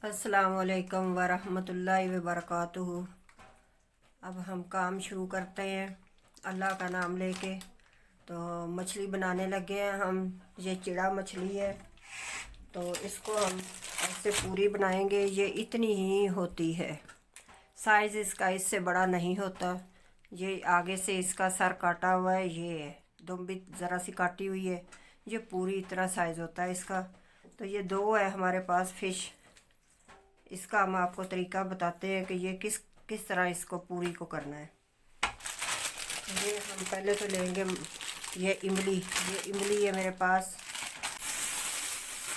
अस्सलामुअलैकुम वरहमतुल्लाहि वबरकातुहू। अब हम काम शुरू करते हैं अल्लाह का नाम लेके। तो मछली बनाने लगे हैं हम। ये चिड़ा मछली है, तो इसको हम ऐसे पूरी बनाएंगे। ये इतनी ही होती है, साइज़ इसका इससे बड़ा नहीं होता। ये आगे से इसका सर काटा हुआ है, ये दुम भी ज़रा सी काटी हुई है। ये पूरी इतना साइज़ होता है इसका। तो ये दो है हमारे पास फ़िश। इसका हम आपको तरीका बताते हैं कि ये किस किस तरह इसको पूरी को करना है। ये हम पहले तो लेंगे ये इमली है मेरे पास।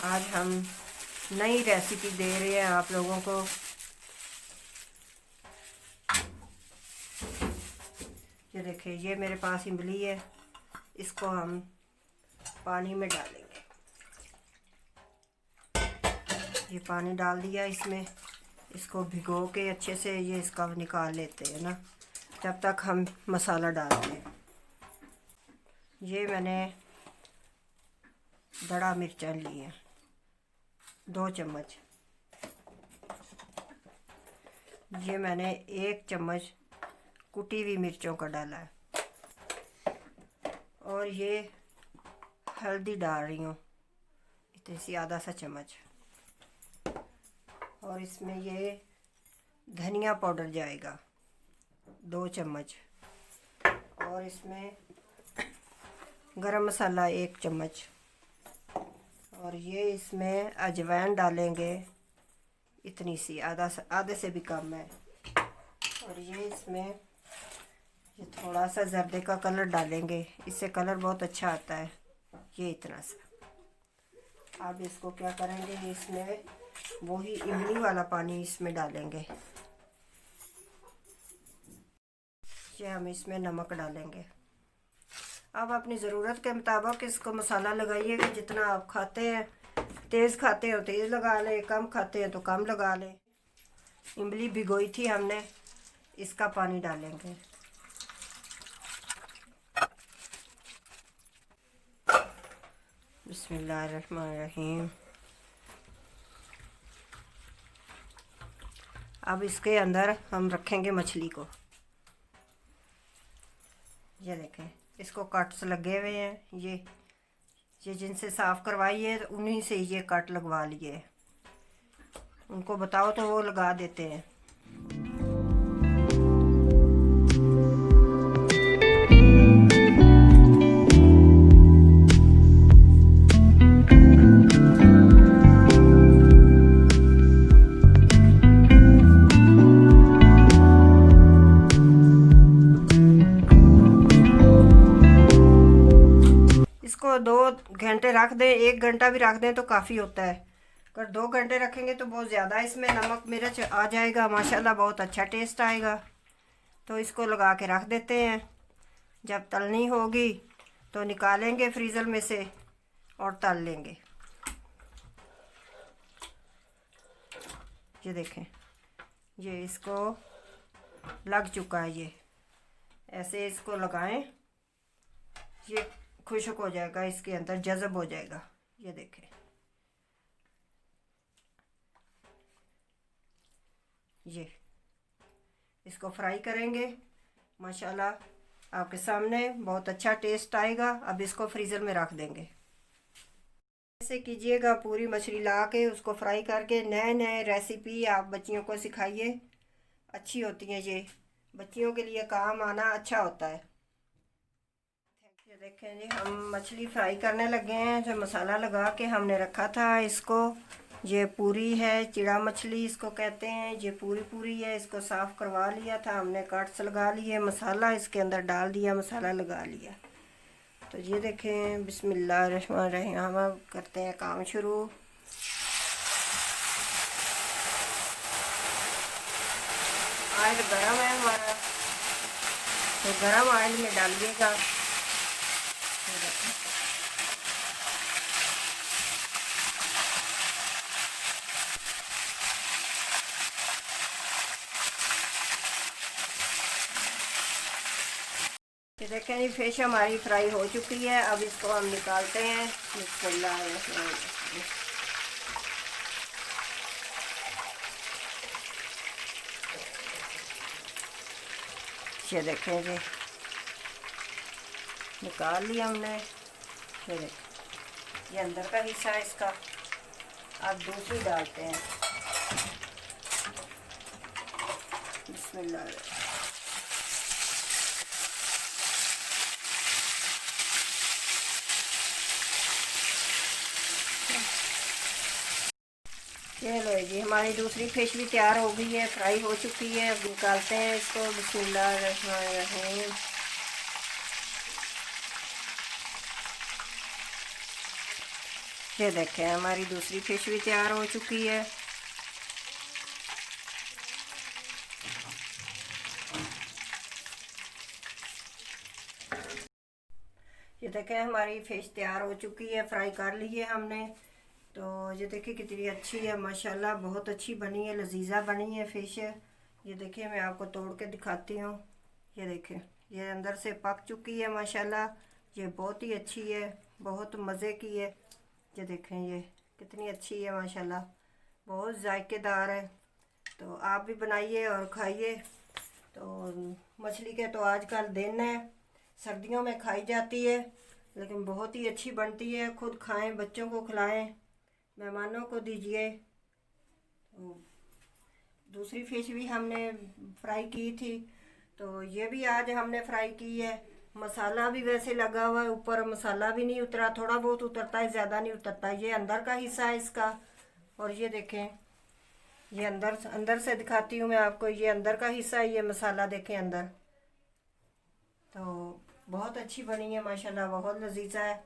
आज हम नई रेसिपी दे रहे हैं आप लोगों को। ये देखिए, ये मेरे पास इमली है। इसको हम पानी में डालेंगे। ये पानी डाल दिया इसमें। इसको भिगो के अच्छे से ये इसका निकाल लेते हैं ना, जब तक हम मसाला डालते हैं। ये मैंने बड़ा मिर्चा लिए हैं 2 चम्मच। ये मैंने 1 चम्मच कुटी हुई मिर्चों का डाला है। और ये हल्दी डाल रही हूँ इतनी सी, आधा सा चम्मच। और इसमें ये धनिया पाउडर जाएगा 2 चम्मच। और इसमें गरम मसाला 1 चम्मच। और ये इसमें अजवाइन डालेंगे इतनी सी, आधे से भी कम है। और ये इसमें ये थोड़ा सा जर्दे का कलर डालेंगे, इससे कलर बहुत अच्छा आता है। ये इतना सा। अब इसको क्या करेंगे, इसमें वही इमली वाला पानी इसमें डालेंगे। ये हम इसमें नमक डालेंगे। अब अपनी ज़रूरत के मुताबिक इसको मसाला लगाइएगा। जितना आप खाते हैं, तेज़ खाते हो तेज़ लगा लें, कम खाते हैं तो कम लगा लें। इमली भिगोई थी हमने, इसका पानी डालेंगे। बिस्मिल्लाहिर्रहमानिर्रहीम। अब इसके अंदर हम रखेंगे मछली को। ये देखें, इसको कट्स लगे हुए हैं। ये जिनसे साफ़ करवाई है उन्हीं से ये कट लगवा लिए। उनको बताओ तो वो लगा देते हैं। इसको 2 घंटे रख दें, 1 घंटा भी रख दें तो काफ़ी होता है। अगर 2 घंटे रखेंगे तो बहुत ज़्यादा इसमें नमक मिर्च आ जाएगा, माशाल्लाह बहुत अच्छा टेस्ट आएगा। तो इसको लगा के रख देते हैं। जब तलनी होगी तो निकालेंगे फ्रीज़र में से और तल लेंगे। ये देखें, ये इसको लग चुका है। ये ऐसे इसको लगाएं, ये खुश्क हो जाएगा, इसके अंदर जज़ब हो जाएगा। ये देखें, ये इसको फ्राई करेंगे। माशाल्लाह आपके सामने बहुत अच्छा टेस्ट आएगा। अब इसको फ्रीज़र में रख देंगे। ऐसे कीजिएगा, पूरी मछली ला के उसको फ्राई करके। नए नए रेसिपी आप बच्चियों को सिखाइए, अच्छी होती हैं। ये बच्चियों के लिए काम आना अच्छा होता है। ये देखें जी, हम मछली फ्राई करने लगे हैं। जो मसाला लगा के हमने रखा था इसको, ये पूरी है, चिड़ा मछली इसको कहते हैं। ये पूरी है। इसको साफ़ करवा लिया था हमने, कट्स लगा लिए, मसाला इसके अंदर डाल दिया, मसाला लगा लिया। तो ये देखें, बिस्मिल्लाहिर्रहमानिर्रहीम। हम अब करते हैं काम शुरू। ऑयल गरम है हमारा, तो गरम ऑयल में डालिएगा। ये देखें जी, फिश हमारी फ्राई हो चुकी है। अब इसको हम निकालते हैं। बिस्मिल्लाह। ये देखें जी, निकाल लिया हमने। ये देखें, ये अंदर का हिस्सा है इसका। अब दूसरी डालते हैं। बिस्मिल्लाह। चलो जी, हमारी दूसरी फिश भी तैयार हो गई है, फ्राई हो चुकी है। अब निकालते हैं इसको। बिस्मिल्लाहिर्रहमानिर्रहीम। ये देखें, हमारी दूसरी फिश भी तैयार हो चुकी है। ये देखें, हमारी फ़िश तैयार हो चुकी है, फ्राई कर ली है हमने। तो ये देखिए कितनी अच्छी है माशाल्लाह, बहुत अच्छी बनी है, लजीजा बनी है फ़िश। ये देखिए, मैं आपको तोड़ के दिखाती हूँ। ये देखें, ये अंदर से पक चुकी है माशाल्लाह। ये बहुत ही अच्छी है, बहुत मज़े की है। ये देखें, ये कितनी अच्छी है माशाल्लाह, बहुत जायकेदार है। तो आप भी बनाइए और खाइए। तो मछली के तो आजकल दिन है, सर्दियों में खाई जाती है, लेकिन बहुत ही अच्छी बनती है। खुद खाएं, बच्चों को खिलाएं, मेहमानों को दीजिए। तो दूसरी फ़िश भी हमने फ्राई की थी, तो ये भी आज हमने फ्राई की है। मसाला भी वैसे लगा हुआ है, ऊपर मसाला भी नहीं उतरा, थोड़ा बहुत उतरता है, ज़्यादा नहीं उतरता। ये अंदर का हिस्सा है इसका। और ये देखें, ये अंदर अंदर से दिखाती हूँ मैं आपको। ये अंदर का हिस्सा है, ये मसाला देखें अंदर। तो बहुत अच्छी बनी है माशाल्लाह, बहुत लजीजा है।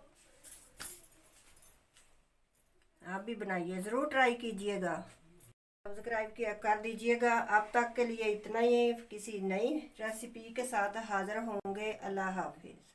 आप भी बनाइए, ज़रूर ट्राई कीजिएगा। सब्सक्राइब किया कर दीजिएगा। अब तक के लिए इतना ही। किसी नई रेसिपी के साथ हाज़िर होंगे। अल्लाह हाफिज़।